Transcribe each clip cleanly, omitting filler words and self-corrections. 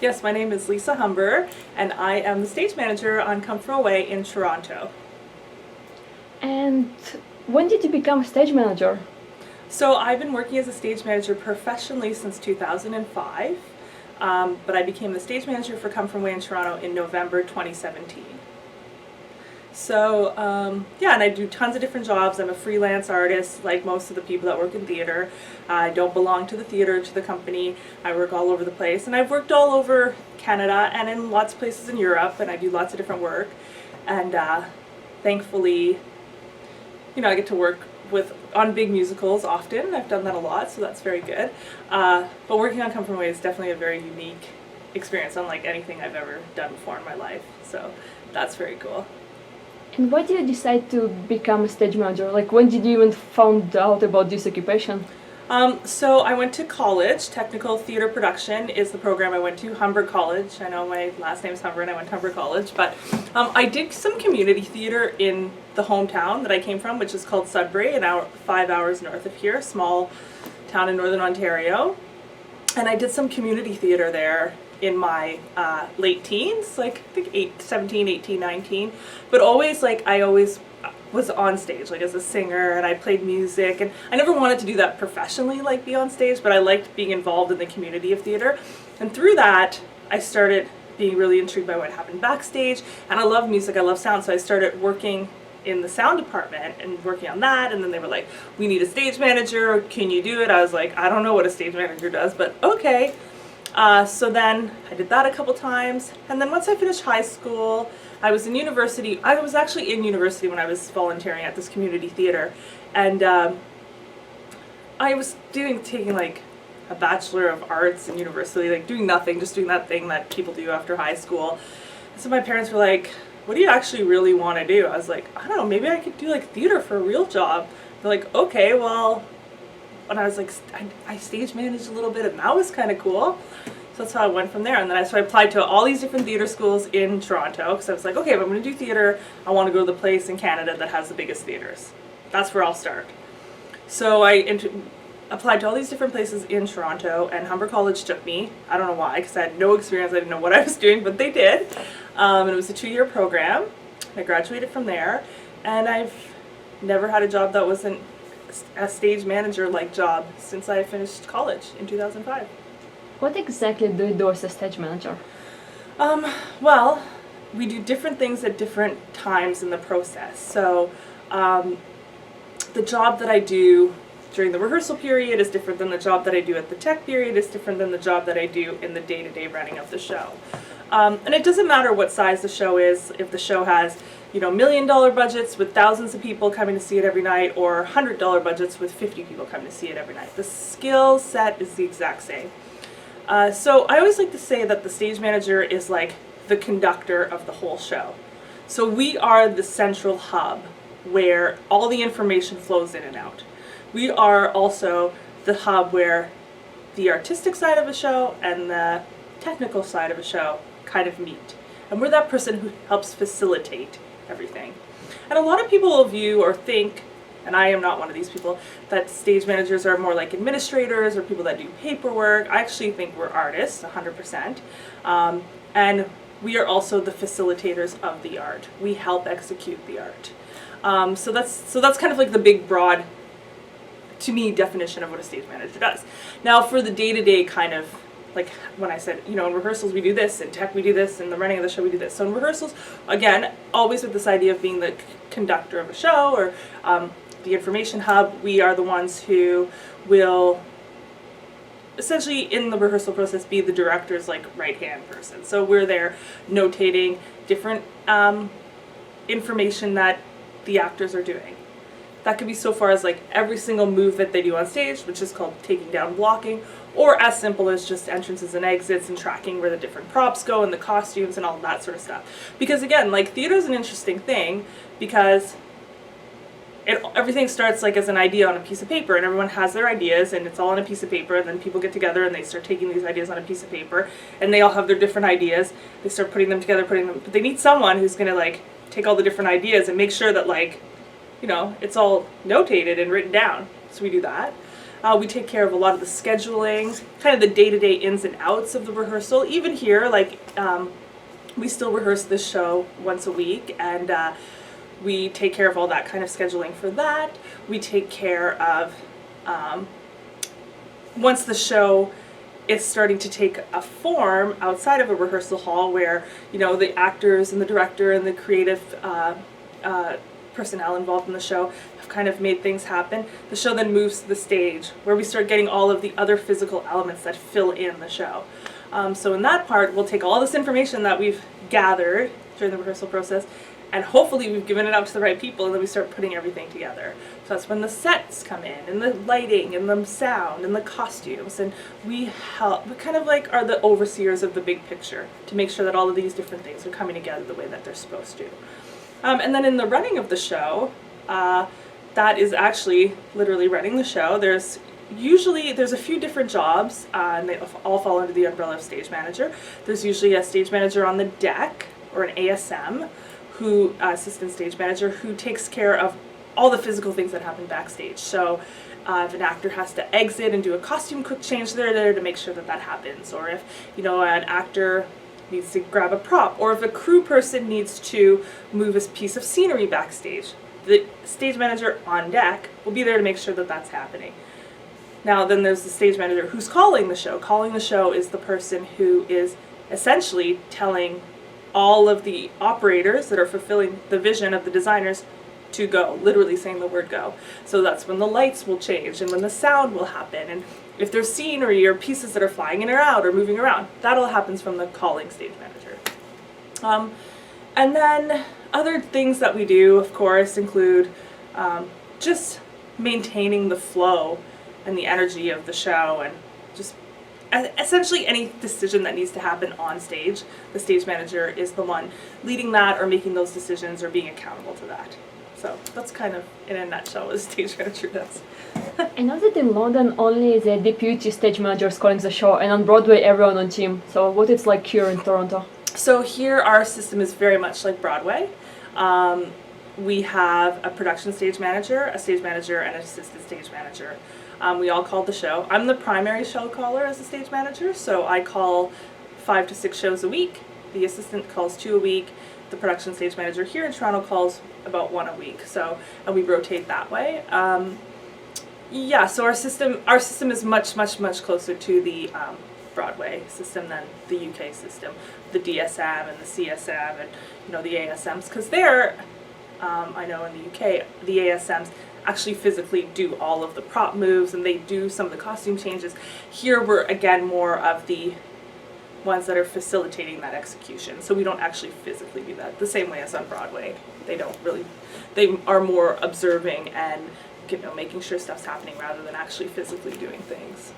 Yes, my name is Lisa Humber, and I am the stage manager on Come From Away in Toronto. And when did you become a stage manager? So I've been working as a stage manager professionally since 2005, but I became the stage manager for Come From Away in Toronto in November 2017. So yeah, and I do tons of different jobs. I'm a freelance artist, like most of the people that work in theater. I don't belong to the theater, to the company. I work all over the place, and I've worked all over Canada and in lots of places in Europe, and I do lots of different work. And thankfully, I get to work on big musicals often. I've done that a lot, so that's very good. But working on Come From Away is definitely a very unique experience, unlike anything I've ever done before in my life. So that's very cool. And why did you decide to become a stage manager? Like, when did you even find out about this occupation? So I went to college. Technical theater production is the program I went to, Humber College. I know my last name is Humber and I went to Humber College, but I did some community theater in the hometown that I came from, which is called Sudbury, 5 hours north of here, small town in northern Ontario. And I did some community theater there in my late teens, like I think 17, 18, 19, but always I always was on stage, like as a singer, and I played music, and I never wanted to do that professionally, like be on stage, but I liked being involved in the community of theater. And through that, I started being really intrigued by what happened backstage, and I love music, I love sound, so I started working in the sound department and working on that. And then they were like, we need a stage manager, can you do it? I was like, I don't know what a stage manager does, but okay. So then I did that a couple times, and then once I finished high school, I was in university. I was actually in university when I was volunteering at this community theater, and I was taking like a Bachelor of Arts in university, like doing nothing, just doing that thing that people do after high school. So my parents were like, what do you actually really want to do? I was like, I don't know, maybe I could do like theater for a real job. They're like, okay, well, and I was like, I stage managed a little bit, and that was kind of cool. So that's how I went from there. And then I applied to all these different theater schools in Toronto, because I was like, okay, if I'm going to do theater, I want to go to the place in Canada that has the biggest theaters. That's where I'll start. So I applied to all these different places in Toronto, and Humber College took me. I don't know why, because I had no experience. I didn't know what I was doing, but they did. And it was a 2-year program. I graduated from there, and I've never had a job that wasn't a stage manager-like job since I finished college in 2005. What exactly do you do as a stage manager? Well, we do different things at different times in the process. So the job that I do during the rehearsal period is different than the job that I do at the tech period, is different than the job that I do in the day-to-day running of the show. And it doesn't matter what size the show is, if the show has $1 million budgets with thousands of people coming to see it every night, or $100 budgets with 50 people coming to see it every night. The skill set is the exact same. So I always like to say that the stage manager is like the conductor of the whole show. So we are the central hub where all the information flows in and out. We are also the hub where the artistic side of a show and the technical side of a show kind of meet. And we're that person who helps facilitate everything. And a lot of people will view or think, and I am not one of these people, that stage managers are more like administrators or people that do paperwork. I actually think we're artists, 100%. And we are also the facilitators of the art. We help execute the art. So that's kind of like the big, broad, to me, definition of what a stage manager does. Now, for the day-to-day kind of, like when I said, in rehearsals we do this, in tech we do this, in the running of the show we do this. So in rehearsals, again, always with this idea of being the conductor of a show, or the information hub, we are the ones who will essentially in the rehearsal process be the director's right-hand person. So we're there notating different information that the actors are doing. That could be so far as every single move that they do on stage, which is called taking down blocking, or as simple as just entrances and exits and tracking where the different props go and the costumes and all that sort of stuff. Because again, theater is an interesting thing, because everything starts as an idea on a piece of paper, and everyone has their ideas, and it's all on a piece of paper, and then people get together and they start taking these ideas on a piece of paper, and they all have their different ideas. They start putting them together, but they need someone who's going to take all the different ideas and make sure that it's all notated and written down. So we do that. We take care of a lot of the scheduling, kind of the day-to-day ins and outs of the rehearsal. Even here, like, we still rehearse this show once a week, and we take care of all that kind of scheduling for that. We take care of, once the show is starting to take a form outside of a rehearsal hall where, you know, the actors and the director and the creative personnel involved in the show have kind of made things happen, the show then moves to the stage where we start getting all of the other physical elements that fill in the show. So in that part, we'll take all this information that we've gathered during the rehearsal process, and hopefully we've given it out to the right people, and then we start putting everything together. So that's when the sets come in, and the lighting, and the sound, and the costumes, and we kind of like are the overseers of the big picture to make sure that all of these different things are coming together the way that they're supposed to. And then in the running of the show, that is actually literally running the show. There's a few different jobs, and they all fall under the umbrella of stage manager. There's usually a stage manager on the deck, or an ASM, assistant stage manager, who takes care of all the physical things that happen backstage. So if an actor has to exit and do a costume quick change, they're there to make sure that that happens. Or if, you know, an actor needs to grab a prop, or if a crew person needs to move a piece of scenery backstage, the stage manager on deck will be there to make sure that that's happening. Now then there's the stage manager who's calling the show. Calling the show is the person who is essentially telling all of the operators that are fulfilling the vision of the designers to go, literally saying the word go. So that's when the lights will change and when the sound will happen, and if there's scenery or pieces that are flying in or out or moving around, that all happens from the calling stage manager. And then other things that we do, of course, include just maintaining the flow and the energy of the show, and just essentially any decision that needs to happen on stage, the stage manager is the one leading that or making those decisions or being accountable to that. So that's kind of, in a nutshell, what a stage manager does. I know that in London only the deputy stage manager is calling the show, and on Broadway everyone on team. So what it's like here in Toronto? So here our system is very much like Broadway. We have a production stage manager, and an assistant stage manager. We all call the show. I'm the primary show caller as a stage manager, so I call 5 to 6 shows a week. The assistant calls 2 a week. The production stage manager here in Toronto calls about 1 a week. So, and we rotate that way. Yeah, so our system is much closer to the Broadway system than the UK system, the DSM and the CSM and, you know, the ASMs, because there, I know in the UK, the ASMs actually physically do all of the prop moves and they do some of the costume changes. Here we're again more of the ones that are facilitating that execution, so we don't actually physically do that the same way as on Broadway. They are more observing and, you know, making sure stuff's happening rather than actually physically doing things.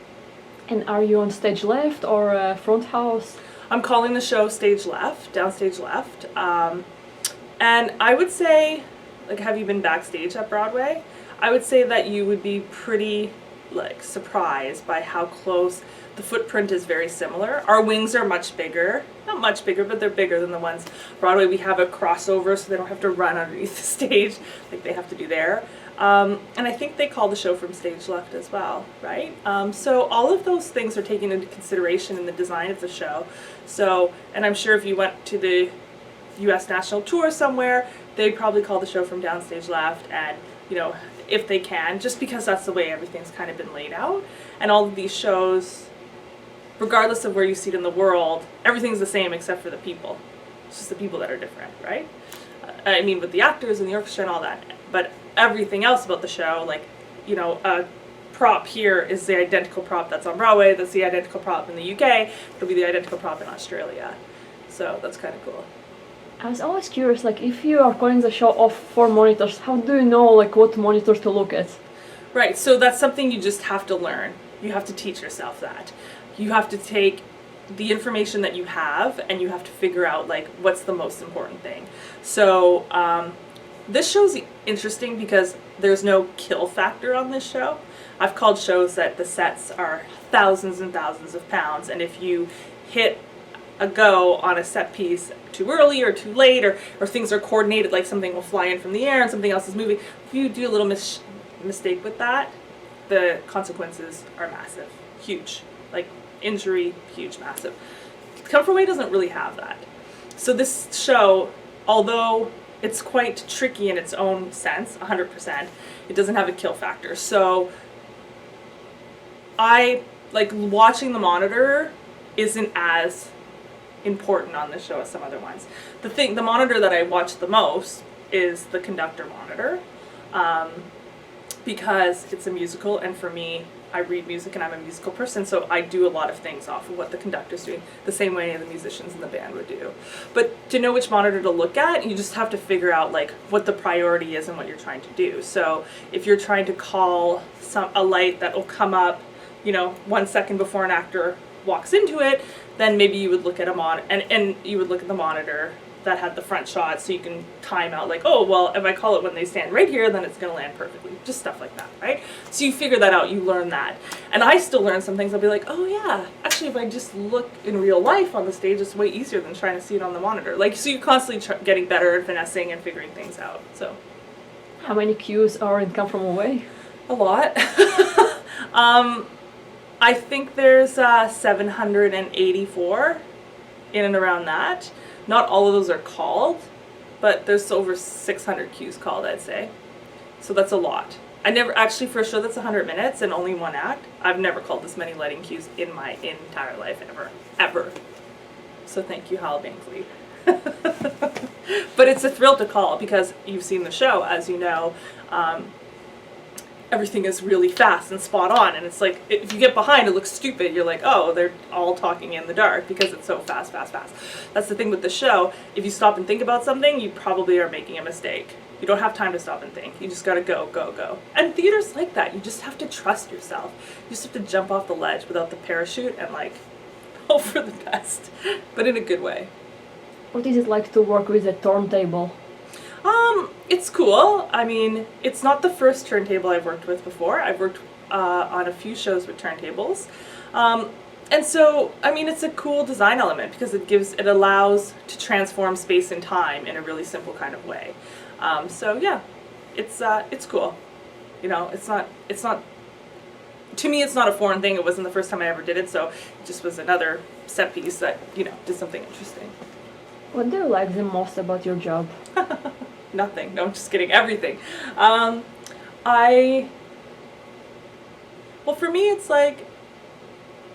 And are you on stage left or front house? I'm calling the show stage left, downstage left, and I would say, like, have you been backstage at Broadway? I would say that you would be pretty, like, surprised by how close the footprint is. Very similar. Our wings are much bigger, not much bigger, but they're bigger than the ones Broadway. We have a crossover so they don't have to run underneath the stage like they have to do there. And I think they call the show from stage left as well, right? So all of those things are taken into consideration in the design of the show. So, and I'm sure if you went to the US National Tour somewhere, they'd probably call the show from downstage left, and, you know, if they can, just because that's the way everything's kind of been laid out. And all of these shows, regardless of where you see it in the world, everything's the same except for the people. It's just the people that are different, right? I mean, with the actors and the orchestra and all that, but everything else about the show, like, you know, a prop here is the identical prop that's on Broadway, that's the identical prop in the UK, it'll be the identical prop in Australia. So that's kind of cool. I was always curious, like, if you are calling the show off 4 monitors, how do you know, like, what monitors to look at? Right, so that's something you just have to learn. You have to teach yourself that. You have to take the information that you have and you have to figure out, like, what's the most important thing. So this show's interesting because there's no kill factor on this show. I've called shows that the sets are thousands and thousands of pounds, and if you hit a go on a set piece too early or too late, or things are coordinated, like something will fly in from the air and something else is moving, if you do a little mistake with that, the consequences are massive, huge, like injury, huge, massive. Come From Away doesn't really have that. So this show, although it's quite tricky in its own sense, 100%, it doesn't have a kill factor. So I, like, watching the monitor isn't as important on this show as some other ones. The monitor that I watch the most is the conductor monitor, because it's a musical, and for me, I read music and I'm a musical person, so I do a lot of things off of what the conductor's doing, the same way the musicians in the band would do. But to know which monitor to look at, you just have to figure out like what the priority is and what you're trying to do. So if you're trying to call a light that will come up, 1 second before an actor walks into it, then maybe you would look at and you would look at the monitor that had the front shot, so you can time out like, oh, well, if I call it when they stand right here, then it's going to land perfectly. Just stuff like that, right? So you figure that out, you learn that. And I still learn some things. I'll be like, oh yeah, actually if I just look in real life on the stage, it's way easier than trying to see it on the monitor. Like, so you're constantly getting better and finessing and figuring things out. So How many cues are in Come From Away? a lot. I think there's 784 in and around that. Not all of those are called, but there's over 600 cues called, I'd say. So that's a lot. I never, actually, for a show that's 100 minutes and only one act, I've never called this many lighting cues in my entire life, ever. So thank you, Hal Bankley. But it's a thrill to call because you've seen the show, as you know. Everything is really fast and spot on, and it's like, if you get behind, it looks stupid. You're like, oh, they're all talking in the dark because it's so fast, fast, fast. That's the thing with the show. If you stop and think about something, you probably are making a mistake. You don't have time to stop and think. You just gotta go, go, go. And theater's like that. You just have to trust yourself. You just have to jump off the ledge without the parachute and like hope for the best, but in a good way. What is it like to work with a turntable? It's cool. I mean, it's not the first turntable I've worked with before. I've worked on a few shows with turntables. And so, I mean, it's a cool design element because it allows to transform space and time in a really simple kind of way. So yeah, it's cool. It's not, to me, it's not a foreign thing. It wasn't the first time I ever did it, so it just was another set piece that, did something interesting. What do you like the most about your job? Nothing. No, I'm just kidding. Everything. Well, for me, it's like,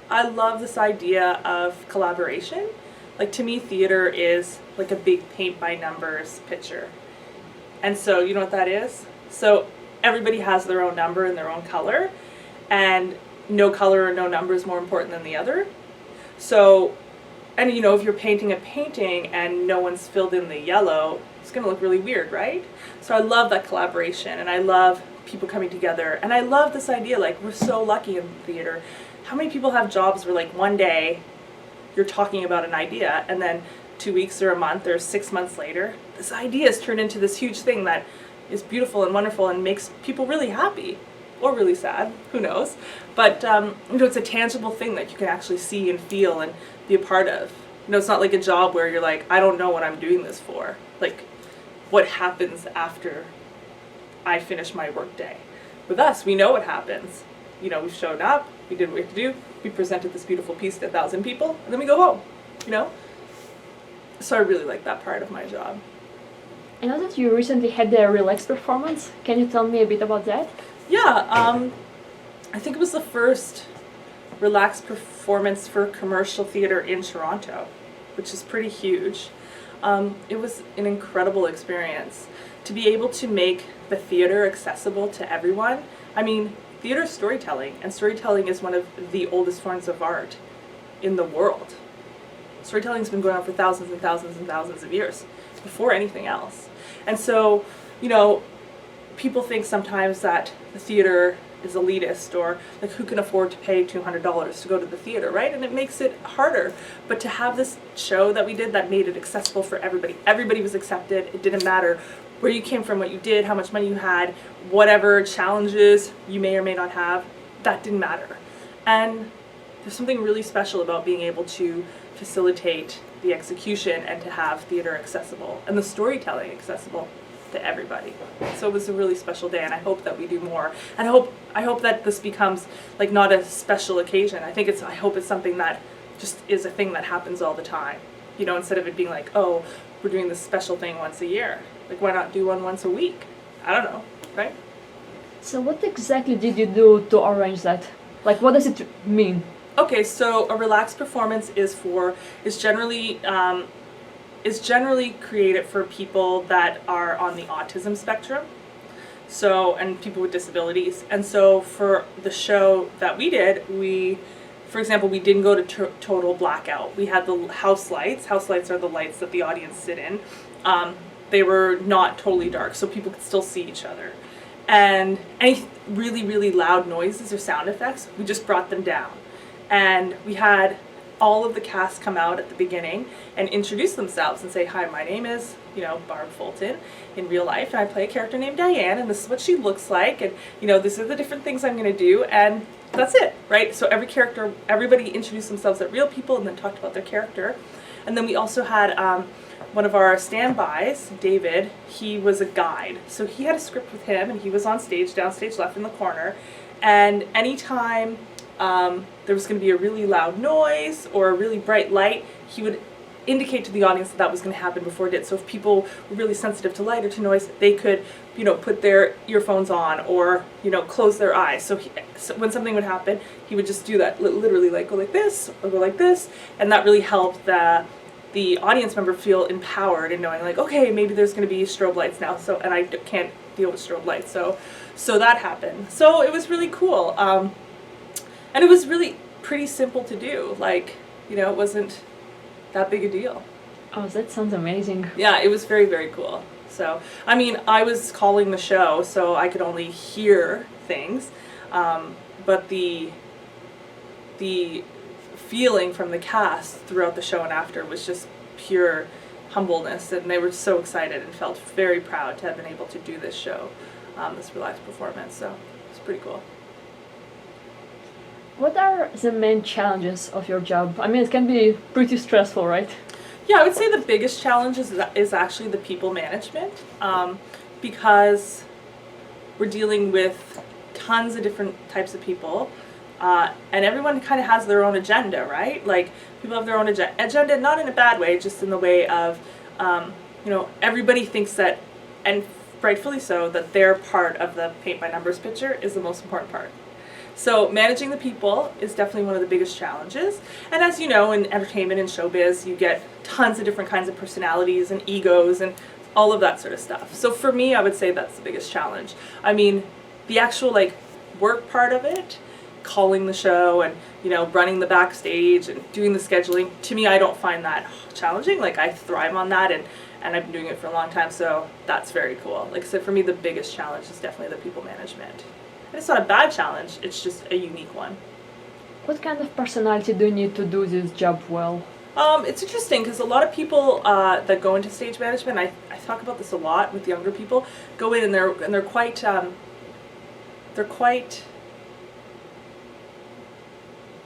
I love this idea of collaboration. Like, to me, theater is like a big paint-by-numbers picture. And so, you know what that is? So, everybody has their own number and their own color, and no color or no number is more important than the other. So, and if you're painting a painting and no one's filled in the yellow, it's going to look really weird, right? So I love that collaboration, and I love people coming together, and I love this idea, like, we're so lucky in theater. How many people have jobs where, like, one day you're talking about an idea, and then 2 weeks or a month or 6 months later, this idea is turned into this huge thing that is beautiful and wonderful and makes people really happy, or really sad, who knows. But it's a tangible thing that you can actually see and feel and be a part of. It's not like a job where you're like, I don't know what I'm doing this for. Like, what happens after I finish my work day? With us, we know what happens. We've shown up, we did what we had to do, we presented this beautiful piece to 1,000 people, and then we go home, So I really like that part of my job. I know that you recently had a relaxed performance. Can you tell me a bit about that? Yeah, I think it was the first relaxed performance for commercial theater in Toronto, which is pretty huge. It was an incredible experience to be able to make the theater accessible to everyone. I mean, theater is storytelling, and storytelling is one of the oldest forms of art in the world. Storytelling's been going on for thousands and thousands and thousands of years, before anything else. And so, people think sometimes that the theater is elitist, or like, who can afford to pay $200 to go to the theater, right? And it makes it harder. But to have this show that we did that made it accessible for everybody. Everybody was accepted. It didn't matter where you came from, what you did, how much money you had, whatever challenges you may or may not have, that didn't matter. And there's something really special about being able to facilitate the execution and to have theater accessible and the storytelling accessible to everybody. So it was a really special day, and I hope that we do more. And I hope that this becomes like not a special occasion. I hope it's something that just is a thing that happens all the time. You know, instead of it being like, oh, we're doing this special thing once a year. Like, why not do one once a week? I don't know, right? So what exactly did you do to arrange that? Like, what does it mean? Okay, so a relaxed performance is generally created for people that are on the autism spectrum, so, and people with disabilities. And so for the show that we did, for example, we didn't go to total blackout. We had the house lights. House lights are the lights that the audience sit in. They were not totally dark, so people could still see each other. And any really, really loud noises or sound effects, we just brought them down. And we had all of the cast come out at the beginning and introduce themselves and say, hi, my name is, Barb Fulton in real life, and I play a character named Diane, and this is what she looks like, and, these are the different things I'm going to do, and that's it, right? So everybody introduced themselves as real people and then talked about their character. And then we also had one of our standbys, David. He was a guide, so he had a script with him, and he was on stage, downstage left in the corner, and anytime there was going to be a really loud noise or a really bright light, he would indicate to the audience that was going to happen before it did. So if people were really sensitive to light or to noise, they could, put their earphones on or, close their eyes. So when something would happen, he would just do that, literally like go like this or go like this, and that really helped the audience member feel empowered in knowing like, okay, maybe there's going to be strobe lights now, so, and I can't deal with strobe lights, so that happened. So it was really cool, and it was really pretty simple to do. Like, it wasn't that big a deal. Oh, that sounds amazing. Yeah, it was very, very cool. So, I mean, I was calling the show, so I could only hear things, but the feeling from the cast throughout the show and after was just pure humbleness, and they were so excited and felt very proud to have been able to do this show, this relaxed performance, so it's pretty cool. What are the main challenges of your job? I mean, it can be pretty stressful, right? Yeah, I would say the biggest challenge is actually the people management, because we're dealing with tons of different types of people, and everyone kind of has their own agenda, right? Like, people have their own agenda, not in a bad way, just in the way of, everybody thinks that, and rightfully so, that their part of the paint by numbers picture is the most important part. So managing the people is definitely one of the biggest challenges. And as you know, in entertainment and showbiz, you get tons of different kinds of personalities and egos and all of that sort of stuff. So for me, I would say that's the biggest challenge. I mean, the actual work part of it, calling the show and, running the backstage and doing the scheduling, to me, I don't find that challenging. Like, I thrive on that, and I've been doing it for a long time, so that's very cool. Like I said, for me, the biggest challenge is definitely the people management. And it's not a bad challenge, it's just a unique one. What kind of personality do you need to do this job well? It's interesting because a lot of people that go into stage management, I talk about this a lot with younger people, go in and they're quite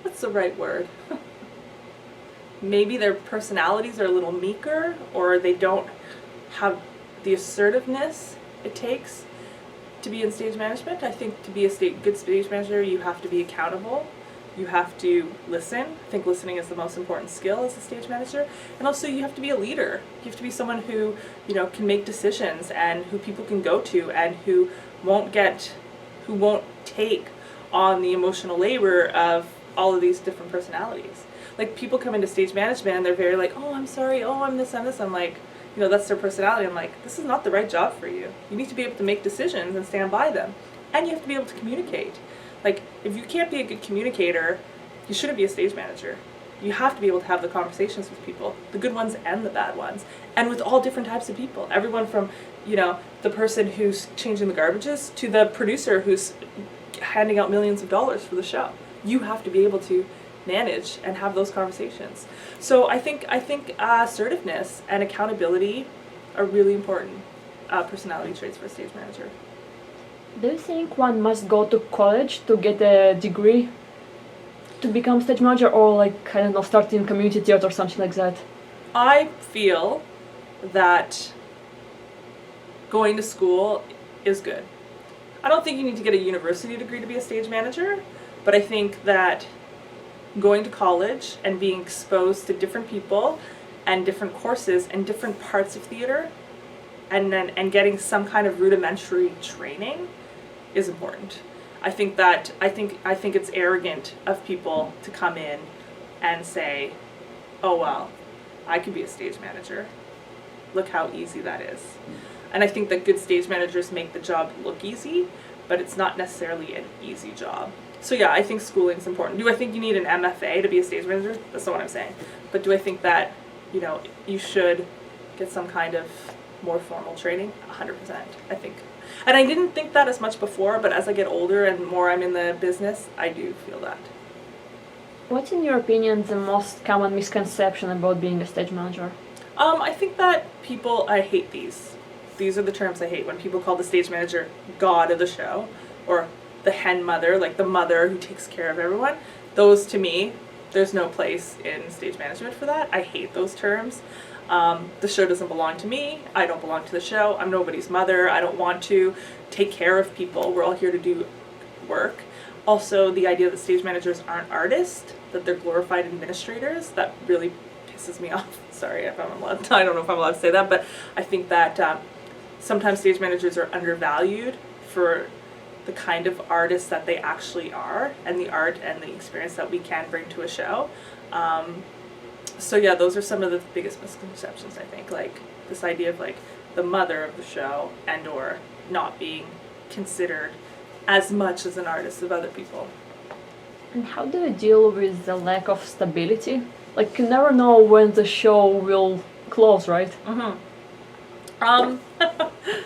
what's the right word? Maybe their personalities are a little meeker, or they don't have the assertiveness it takes to be in stage management. I think to be a good stage manager, you have to be accountable. You have to listen. I think listening is the most important skill as a stage manager. And also you have to be a leader. You have to be someone who, can make decisions and who people can go to and who won't take on the emotional labor of all of these different personalities. Like, people come into stage management and they're very like, oh, I'm sorry, oh, I'm this, I'm this. I'm like, that's their personality. I'm like, this is not the right job for you. You need to be able to make decisions and stand by them. And you have to be able to communicate. Like, if you can't be a good communicator, you shouldn't be a stage manager. You have to be able to have the conversations with people, the good ones and the bad ones, and with all different types of people. Everyone from, the person who's changing the garbages to the producer who's handing out millions of dollars for the show. You have to be able to manage and have those conversations. So I think assertiveness and accountability are really important personality traits for a stage manager. Do you think one must go to college to get a degree to become stage manager, or I don't know, start in community theater or something like that? I feel that going to school is good. I don't think you need to get a university degree to be a stage manager, but I think that going to college and being exposed to different people and different courses and different parts of theater and getting some kind of rudimentary training is important. I think it's arrogant of people to come in and say, "Oh well, I could be a stage manager. Look how easy that is." And I think that good stage managers make the job look easy, but it's not necessarily an easy job. So yeah, I think schooling's important. Do I think you need an MFA to be a stage manager? That's not what I'm saying. But do I think that, you should get some kind of more formal training? 100%, I think. And I didn't think that as much before, but as I get older and more I'm in the business, I do feel that. What's in your opinion the most common misconception about being a stage manager? I think that I hate these. These are the terms I hate. When people call the stage manager God of the show, or the hen mother, like the mother who takes care of everyone. Those, to me, there's no place in stage management for that. I hate those terms. The show doesn't belong to me. I don't belong to the show. I'm nobody's mother. I don't want to take care of people. We're all here to do work. Also, the idea that stage managers aren't artists, that they're glorified administrators, that really pisses me off. Sorry if I'm allowed. I don't know if I'm allowed to say that, but I think that sometimes stage managers are undervalued for the kind of artists that they actually are, and the art and the experience that we can bring to a show. So yeah, those are some of the biggest misconceptions, I think, like this idea of like the mother of the show and or not being considered as much as an artist of other people. And how do you deal with the lack of stability? Like, you never know when the show will close, right? Mm-hmm.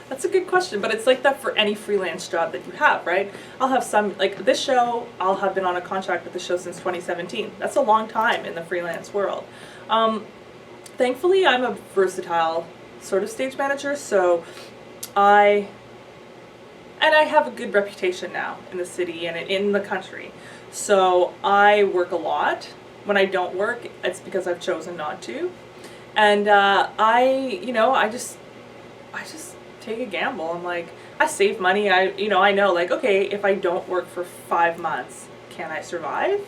That's a good question, but it's like that for any freelance job that you have, right? I'll have some, like this show, I'll have been on a contract with the show since 2017. That's a long time in the freelance world. Thankfully, I'm a versatile sort of stage manager, so I have a good reputation now in the city and in the country. So I work a lot. When I don't work, it's because I've chosen not to. And I just take a gamble. I'm like, I save money. I know, like, okay, if I don't work for 5 months, can I survive?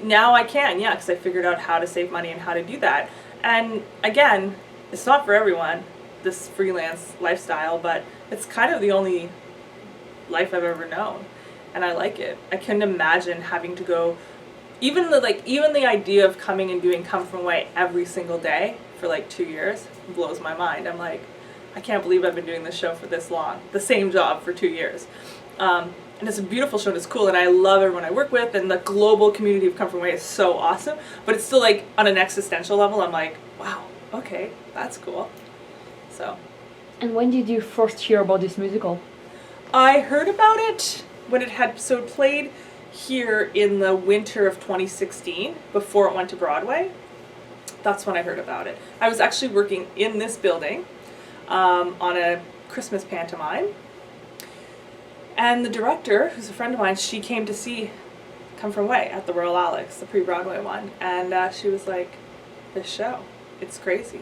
Now I can, yeah, because I figured out how to save money and how to do that. And again, it's not for everyone, this freelance lifestyle, but it's kind of the only life I've ever known, and I like it. I couldn't imagine having to go, even the idea of coming and doing Come From Away every single day for like 2 years blows my mind. I'm like, I can't believe I've been doing this show for this long, the same job for 2 years. And it's a beautiful show and it's cool and I love everyone I work with and the global community of Come From Away is so awesome, but it's still like on an existential level, I'm like, wow, okay, that's cool. So. And when did you first hear about this musical? I heard about it when it played here in the winter of 2016 before it went to Broadway. That's when I heard about it. I was actually working in this building on a Christmas pantomime. And the director, who's a friend of mine, she came to see Come From Away at the Royal Alex, the pre-Broadway one. And she was like, this show, it's crazy.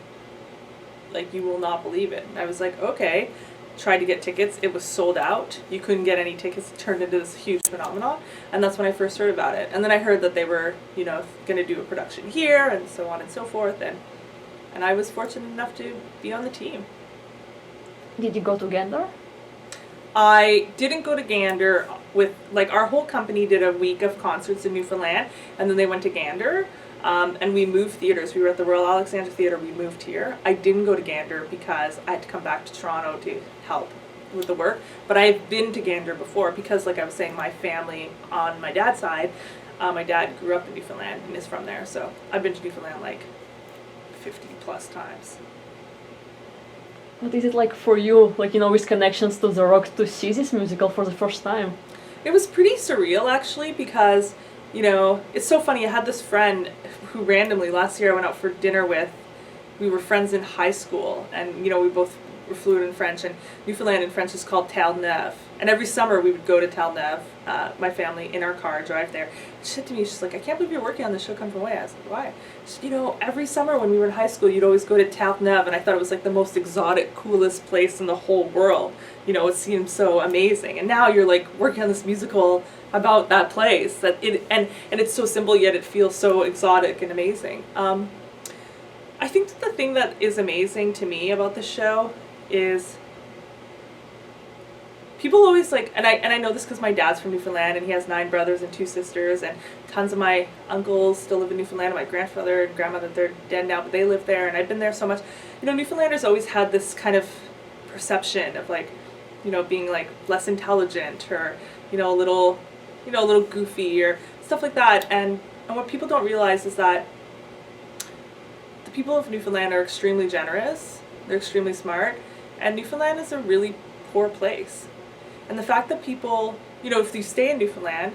Like, you will not believe it. And I was like, okay. Tried to get tickets. It was sold out. You couldn't get any tickets. It turned into this huge phenomenon. And that's when I first heard about it. And then I heard that they were, going to do a production here and so on and so forth. And I was fortunate enough to be on the team. Did you go to Gander? I didn't go to Gander our whole company did a week of concerts in Newfoundland and then they went to Gander. And we moved theaters. We were at the Royal Alexandra Theatre. We moved here. I didn't go to Gander because I had to come back to Toronto to help with the work. But I've been to Gander before because, like I was saying, my family on my dad's side, my dad grew up in Newfoundland and is from there. So I've been to Newfoundland like 50 plus times. What is it like for you, with connections to the rock, to see this musical for the first time? It was pretty surreal, actually, because it's so funny. I had this friend who randomly last year I went out for dinner with. We were friends in high school, and we both we're fluent in French, and Newfoundland in French is called Terre-Neuve. And every summer we would go to Terre-Neuve, my family, in our car, drive there. She said to me, she's like, I can't believe you're working on the show Come From Away. I was like, why? She said, you know, every summer when we were in high school, you'd always go to Terre-Neuve, and I thought it was like the most exotic, coolest place in the whole world. You know, it seemed so amazing. And now you're like working on this musical about that place, that and it's so simple, yet it feels so exotic and amazing. I think that the thing that is amazing to me about the show is people always like, and I know this because my dad's from Newfoundland, and he has 9 brothers and 2 sisters, and tons of my uncles still live in Newfoundland. My grandfather and grandmother, they're dead now, but they live there, and I've been there so much. You know, Newfoundlanders always had this kind of perception of like, you know, being like less intelligent, or, you know, a little goofy or stuff like that. And what people don't realize is that the people of Newfoundland are extremely generous, they're extremely smart, and Newfoundland is a really poor place. And the fact that people, you know, if you stay in Newfoundland,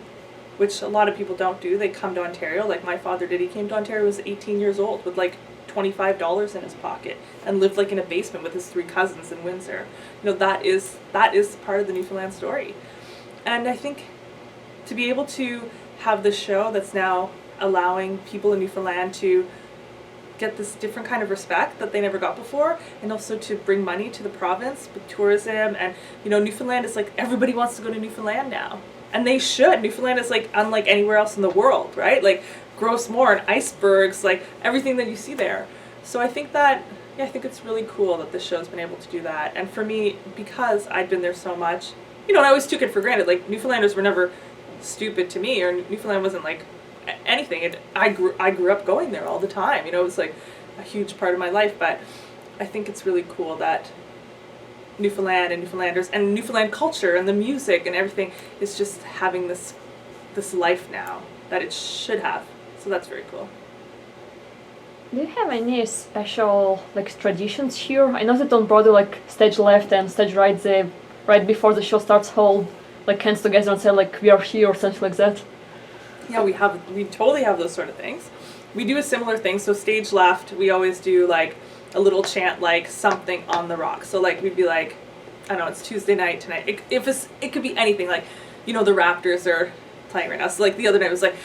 which a lot of people don't do, they come to Ontario, like my father did. He came to Ontario, was 18 years old, with like $25 in his pocket, and lived like in a basement with his 3 cousins in Windsor. You know, that is part of the Newfoundland story. And I think to be able to have this show that's now allowing people in Newfoundland to get this different kind of respect that they never got before, and also to bring money to the province with tourism. And, you know, Newfoundland is like, everybody wants to go to Newfoundland now, and they should. Newfoundland is like unlike anywhere else in the world, right? Like gross moor and icebergs, like everything that you see there. So I think that, yeah, I think it's really cool that this show's been able to do that. And for me, because I'd been there so much, you know, and I always took it for granted. Like Newfoundlanders were never stupid to me, or Newfoundland wasn't like anything. I grew up going there all the time. You know, it was like a huge part of my life. But I think it's really cool that Newfoundland and Newfoundlanders and Newfoundland culture and the music and everything is just having this life now that it should have. So that's very cool. Do you have any special like traditions here? I know that on Broadway, like stage left and stage right, they right before the show starts hold like hands together and say like we are here or something like that. Yeah, we totally have those sort of things. We do a similar thing. So stage left, we always do like a little chant, like something on the rock. So like we'd be like, I don't know, it's Tuesday night tonight. It could be anything. Like, you know, the Raptors are playing right now. So like the other night it was like,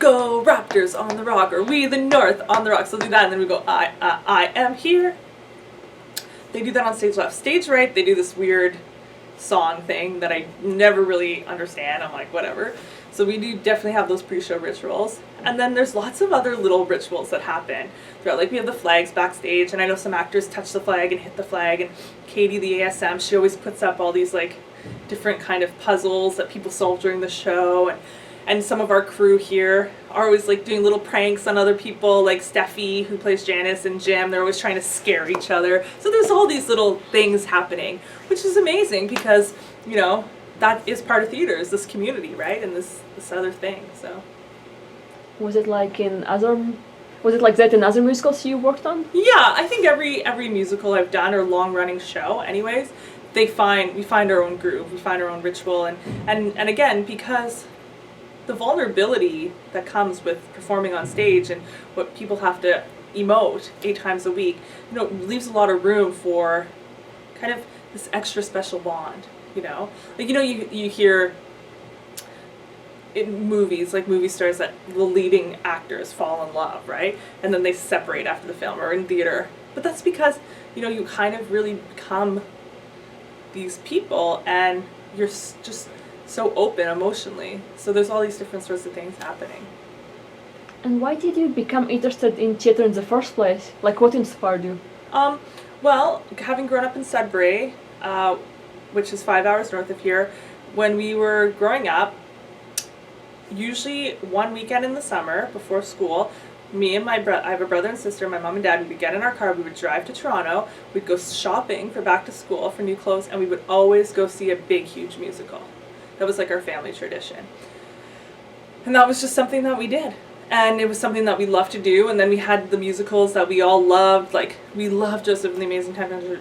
go Raptors on the rock, or we the North on the rock. So do that, and then we go, I am here. They do that on stage left. Stage right, they do this weird song thing that I never really understand. I'm like, whatever. So we do definitely have those pre-show rituals. And then there's lots of other little rituals that happen throughout. Like we have the flags backstage, and I know some actors touch the flag and hit the flag, and Katie, the ASM, she always puts up all these like different kind of puzzles that people solve during the show. And some of our crew here are always like doing little pranks on other people, like Steffi, who plays Janice, and Jim. They're always trying to scare each other. So there's all these little things happening, which is amazing because, you know, that is part of theater, is this community, right? And this other thing. So Was it like that in other musicals you worked on? yeah, I think every musical I've done, or long running show anyways, we find our own groove, we find our own ritual, and again, because the vulnerability that comes with performing on stage and what people have to emote 8 times a week, you know, leaves a lot of room for kind of this extra special bond, you know? Like, you know, you hear in movies, like movie stars, that the leading actors fall in love, right? And then they separate after the film, or in theater. But that's because, you know, you kind of really become these people, and you're just so open emotionally. So there's all these different sorts of things happening. And why did you become interested in theater in the first place? Like, what inspired you? Well, having grown up in Sudbury, which is 5 hours north of here, when we were growing up, usually one weekend in the summer before school, me and I have a brother and sister, my mom and dad, we would get in our car, we would drive to Toronto, we'd go shopping for back to school for new clothes, and we would always go see a big, huge musical. That was like our family tradition. And that was just something that we did. And it was something that we loved to do. And then we had the musicals that we all loved. Like, we loved Joseph and the Amazing Technicolor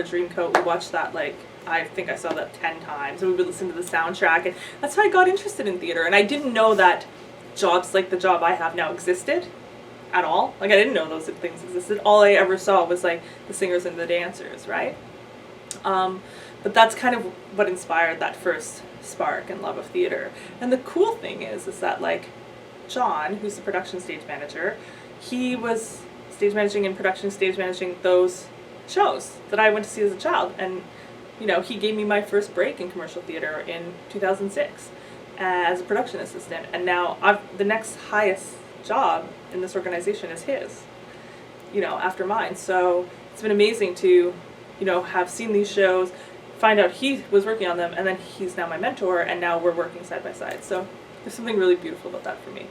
Dreamcoat. We watched that, like, I think I saw that 10 times. And we would listen to the soundtrack. And that's how I got interested in theater. And I didn't know that jobs like the job I have now existed. at all. Like I didn't know those things existed. All I ever saw was like the singers and the dancers, right? But that's kind of what inspired that first spark and love of theater. And the cool thing is that like John, who's the production stage manager, he was stage managing and production stage managing those shows that I went to see as a child. And, you know, he gave me my first break in commercial theater in 2006 as a production assistant. And now the next highest job in this organization is his, you know, after mine. So it's been amazing to, you know, have seen these shows, find out he was working on them, and then he's now my mentor, and now we're working side by side. So there's something really beautiful about that for me.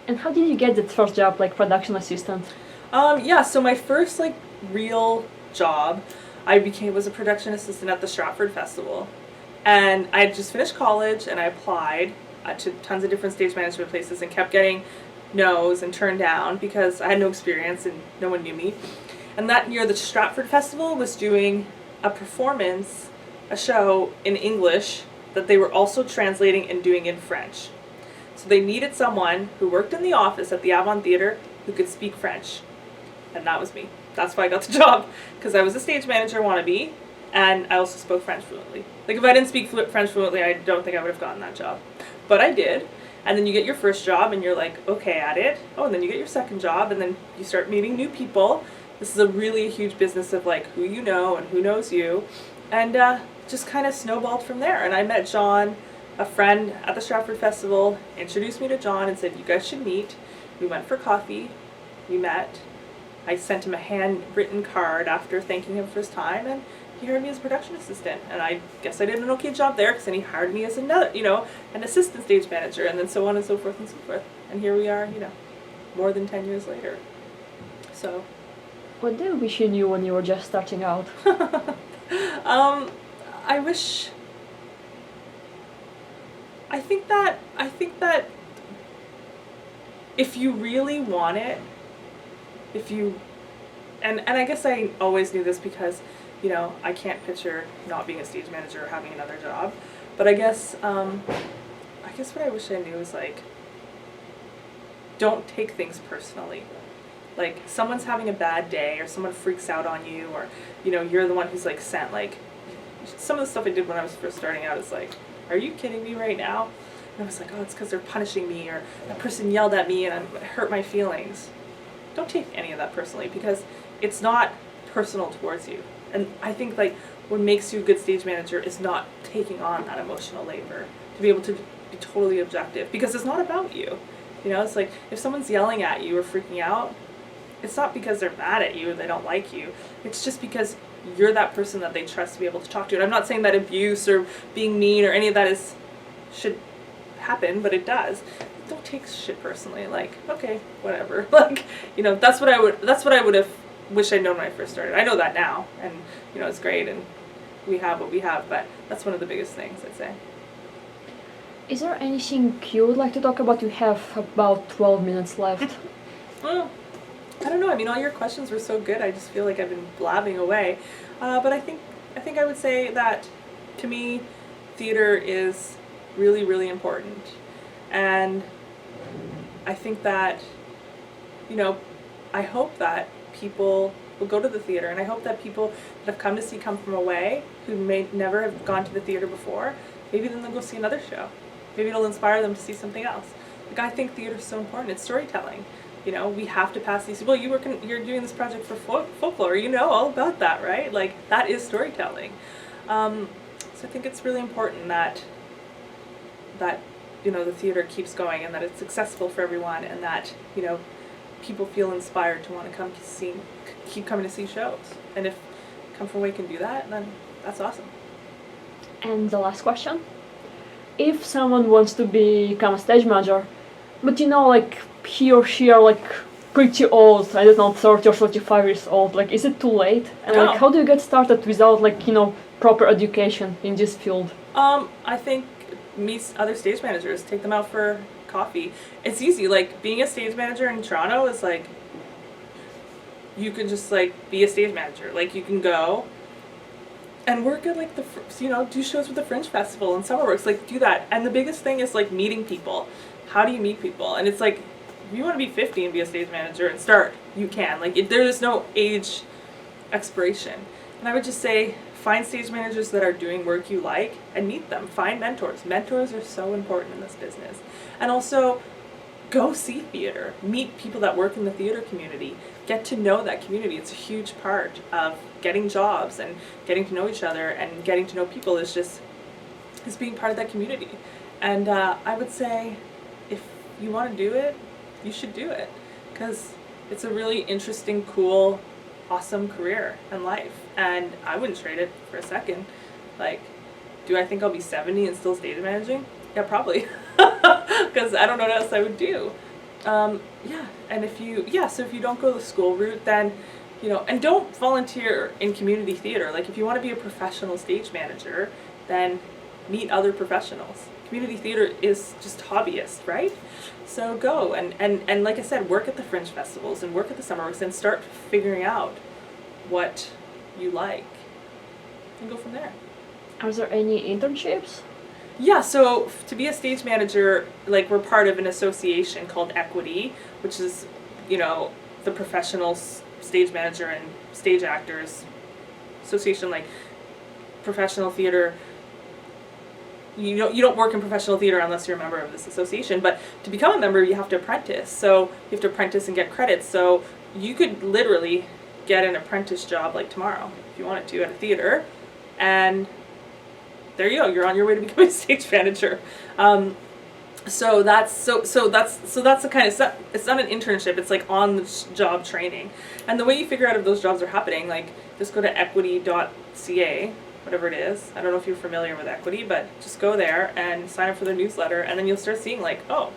And how did you get that first job, like production assistant? Yeah, so my first like real job, was a production assistant at the Stratford Festival. And I had just finished college and I applied to tons of different stage management places and kept getting no's and turned down because I had no experience and no one knew me. And that year the Stratford Festival was doing a performance, a show in English that they were also translating and doing in French. So they needed someone who worked in the office at the Avon Theatre who could speak French. And that was me. That's why I got the job, because I was a stage manager wannabe, and I also spoke French fluently. Like if I didn't speak French fluently, I don't think I would have gotten that job. But I did. And then you get your first job and you're like, okay at it. Oh, and then you get your second job and then you start meeting new people. This is a really huge business of like who you know and who knows you. And just kind of snowballed from there. And I met John, a friend at the Stratford Festival, introduced me to John and said, you guys should meet. We went for coffee. We met. I sent him a handwritten card after thanking him for his time, and he hired me as a production assistant. And I guess I did an okay job there, because then he hired me as another, you know, an assistant stage manager, and then so on and so forth and so forth. And here we are, you know, more than 10 years later. So. What do you wish you knew when you were just starting out? I think that if you really want it, and I guess I always knew this because, you know, I can't picture not being a stage manager or having another job, but I guess what I wish I knew is like, don't take things personally. Like someone's having a bad day or someone freaks out on you, or, you know, you're the one who's like sent, like some of the stuff I did when I was first starting out is like, are you kidding me right now? And I was like, oh, it's because they're punishing me, or that person yelled at me and it hurt my feelings. Don't take any of that personally, because it's not personal towards you. And I think like what makes you a good stage manager is not taking on that emotional labor, to be able to be totally objective, because it's not about you. You know, it's like if someone's yelling at you or freaking out, it's not because they're mad at you or they don't like you. It's just because you're that person that they trust to be able to talk to. And I'm not saying that abuse or being mean or any of that should happen, but it does. Don't take shit personally. Like, okay, whatever. Like, you know, that's what I would have wished I'd known when I first started. I know that now, and you know, it's great, and we have what we have. But that's one of the biggest things, I'd say. Is there anything you would like to talk about? We have about 12 minutes left. Well, I don't know. I mean, all your questions were so good. I just feel like I've been blabbing away. But I think I would say that to me, theater is really, really important. And I think that, you know, I hope that people will go to the theater, and I hope that people that have come to see Come From Away, who may never have gone to the theater before, maybe then they'll go see another show. Maybe it'll inspire them to see something else. Like, I think theater is so important. It's storytelling. You know, we have to pass these. Well, you're doing this project for folklore. You know all about that, right? Like, that is storytelling. So I think it's really important that you know, the theater keeps going, and that it's accessible for everyone, and that, you know, people feel inspired to want to keep coming to see shows. And if Come From Away can do that, then that's awesome. And the last question: if someone wants to become a stage manager, but you know, like he or she are like pretty old, I don't know, 30 or 35 years old, like is it too late? And like how do you get started without like, you know, proper education in this field? I think meet other stage managers, take them out for coffee. It's easy. Like being a stage manager in Toronto is like, you can just like be a stage manager. Like you can go and work at like you know, do shows with the Fringe Festival and Summerworks, like do that. And the biggest thing is like meeting people. How do you meet people? And it's like if you want to be 50 and be a stage manager and start, you can. Like, there is no age expiration. And I would just say, find stage managers that are doing work you like and meet them. Find mentors. Mentors are so important in this business. And also, go see theater. Meet people that work in the theater community. Get to know that community. It's a huge part of getting jobs and getting to know each other, and getting to know people is being part of that community. And I would say, if you want to do it, you should do it, because it's a really interesting, cool, awesome career and life, and I wouldn't trade it for a second. Like, do I think I'll be 70 and still stage managing? Yeah, probably, because I don't know what else I would do. Yeah, and if you don't go the school route, then, and don't volunteer in community theater. Like, if you want to be a professional stage manager, then meet other professionals. Community theater is just hobbyist, right? So go and like I said, work at the fringe festivals and work at the summer works and start figuring out what you like and go from there. Are there any internships? Yeah, so to be a stage manager, like, we're part of an association called Equity, which is, the professional stage manager and stage actors association, like professional theater. You don't work in professional theater unless you're a member of this association, but to become a member, you have to apprentice. So you have to apprentice and get credits. So you could literally get an apprentice job like tomorrow if you wanted to at a theater, and there you go. You're on your way to becoming a stage manager. So that's the kind of stuff. It's not an internship. It's like on the job training. And the way you figure out if those jobs are happening, like, just go to equity.ca. Whatever it is. I don't know if you're familiar with Equity, but just go there and sign up for their newsletter, and then you'll start seeing, like, oh,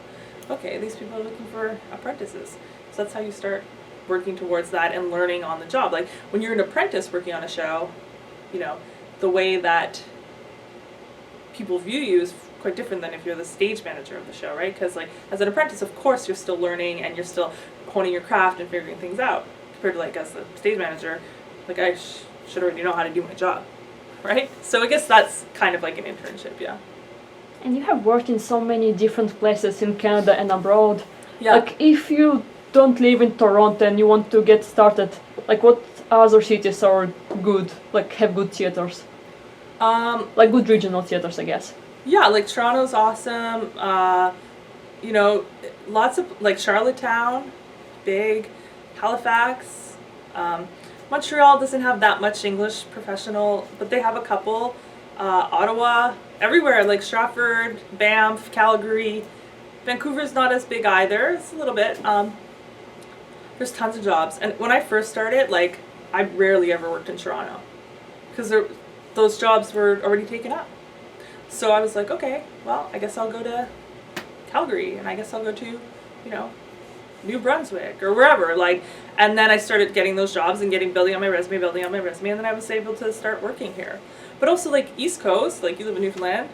okay, these people are looking for apprentices. So that's how you start working towards that and learning on the job. Like, when you're an apprentice working on a show, the way that people view you is quite different than if you're the stage manager of the show, right? Because, like, as an apprentice, of course, you're still learning and you're still honing your craft and figuring things out, compared to, like, as the stage manager, like, I should already know how to do my job. Right? So I guess that's kind of like an internship, yeah. And you have worked in so many different places in Canada and abroad. Yeah. Like, if you don't live in Toronto and you want to get started, like, what other cities are good, like, have good theaters? Like, good regional theaters, I guess. Yeah, like, Toronto's awesome. Lots of, like, Charlottetown, big. Halifax. Montreal doesn't have that much English professional, but they have a couple. Ottawa, everywhere, like Stratford, Banff, Calgary. Vancouver's not as big either. It's a little bit. There's tons of jobs. And when I first started, like, I rarely ever worked in Toronto, because those jobs were already taken up. So I was like, okay, well, I guess I'll go to Calgary, and I guess I'll go to, New Brunswick or wherever, like, and then I started getting those jobs and building on my resume, and then I was able to start working here. But also, like, East Coast, like, you live in Newfoundland,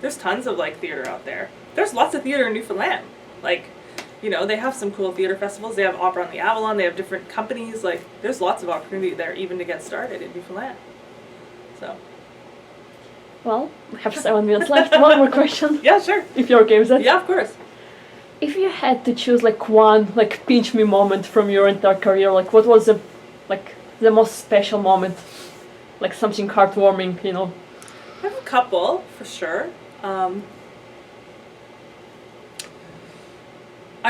there's tons of, like, theater out there. There's lots of theater in Newfoundland. Like, they have some cool theater festivals. They have Opera on the Avalon. They have different companies. Like, there's lots of opportunity there even to get started in Newfoundland. So. Well, we have 7 minutes left. One more question. Yeah, sure. If you're okay with that. Yeah, of course. If you had to choose, like, one, like, pinch me moment from your entire career, like, what was the most special moment? Like, something heartwarming, I have a couple, for sure. I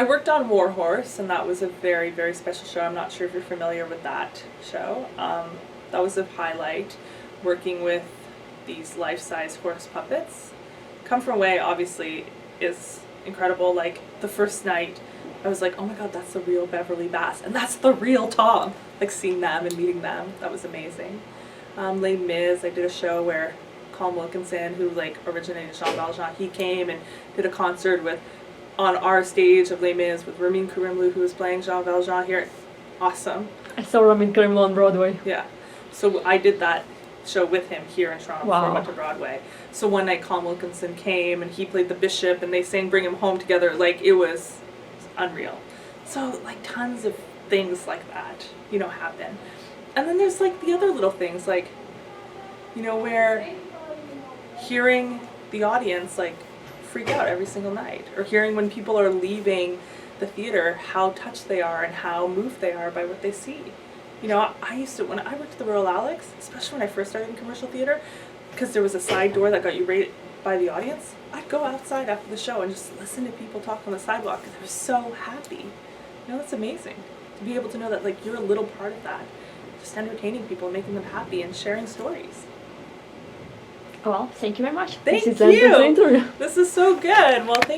worked on War Horse, and that was a very, very special show. I'm not sure if you're familiar with that show. That was a highlight, working with these life-size horse puppets. Come From Away, obviously, is incredible. Like, the first night, I was like, oh my god, that's the real Beverly Bass, and that's the real Tom. Like, seeing them and meeting them, that was amazing. Les Mis, I did a show where Colm Wilkinson, who, like, originated Jean Valjean, he came and did a concert on our stage of Les Mis with Ramin Karimloo, who was playing Jean Valjean here. Awesome. I saw Ramin Karimloo on Broadway. Yeah. So I did that show with him here in Toronto before I went to Broadway. So one night Colm Wilkinson came and he played the bishop and they sang Bring Him Home together. Like, it was unreal. So, like, tons of things like that, happen. And then there's, like, the other little things, like, where hearing the audience, like, freak out every single night, or hearing when people are leaving the theater how touched they are and how moved they are by what they see. You know, I used to, when I worked at the Royal Alex, especially when I first started in commercial theater, because there was a side door that got you right by the audience, I'd go outside after the show and just listen to people talk on the sidewalk because I was so happy. You know, that's amazing to be able to know that like you're a little part of that, just entertaining people, making them happy, and sharing stories. Well, thank you very much. Thank This is the end of the you. interview. This is so good. Well, thank